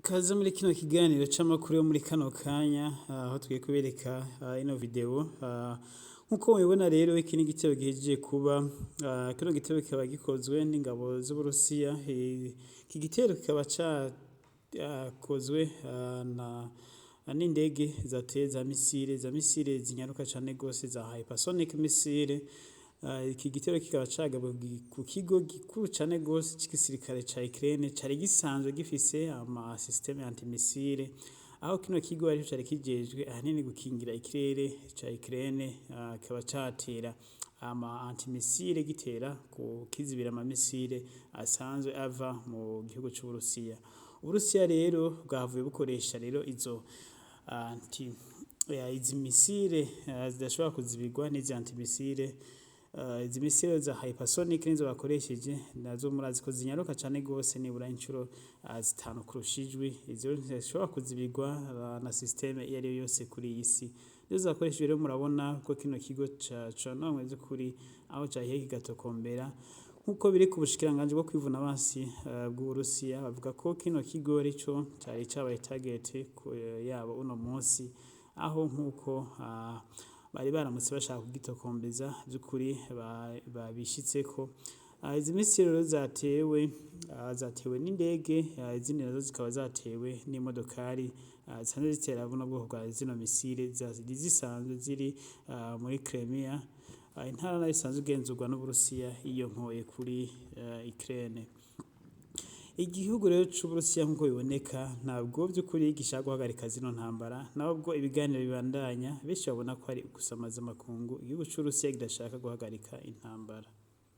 Kaze muri kino kiganiro c'amakuru yo muri kano kanya aho tugiye kubereka ino video nkuko mubibona rero iki ni igitero gihejeje kuba kino gitero kikaba gikozwe n'ingabo z'Uburusiya iki gitero kikaba cakozwe n'indege zateye za misile zinyaruka cane gose za hypersonic missile. Iki gitero kikaba cagabwe ku kigo gikuru cane gose c'igisirikare ca Ukraine cari gisanzwe gifise ama systeme antimissile, aho kino kigo ari cari kijejwe ahanini gukingira ikirere ca Ukraine, kikaba catera ama antimissile gitera ku kizibira ama missile asanzwe ava mu gihugu c'Uburusiya. Uburusiya rero bwavuye bukoresha rero izi missile zidashobora kuzibirwa n'izi antimissile. Izi missile za hypersonic nizo bakoresheje nazo murazi ko zinyaruka cane gose nibura incuro 5 kurushijwe, izo zishobora kuzibirwa na systeme iyo ari yose kuri iyi si. Nizo zakoresheje rero murabona ko kino kigo ca namwe Kuri aho cahiye kigatokombera nkuko biri ku bushikiranganje bwo kwivuna abansi bw'Uburusiya, bavuga ko kino kigo arico cari cabaye target yabo uno munsi, aho nkuko bari baramutse bashaka kugitokombeza by'ukuri babishitseko. Izi missile rero zatewe n'indege, izindi nazo zikaba zatewe n'imodokari zisanzwe zitera buno bwoko bwa zino missile zisanzwe ziri muri Crimea, intara nayo isanzwe igenzurwa n'Uburusiya iyo nkoye kuri Ukraine. Igihugu rero c'Uburusiya nkuko biboneka ntabwo by'ukuri gishaka guhagarika zino ntambara, nabwo ibiganiro bibandanya benshi babona ko ari gusamaza amakungu igihugu c'Uburusiya kidashaka guhagarika intambara.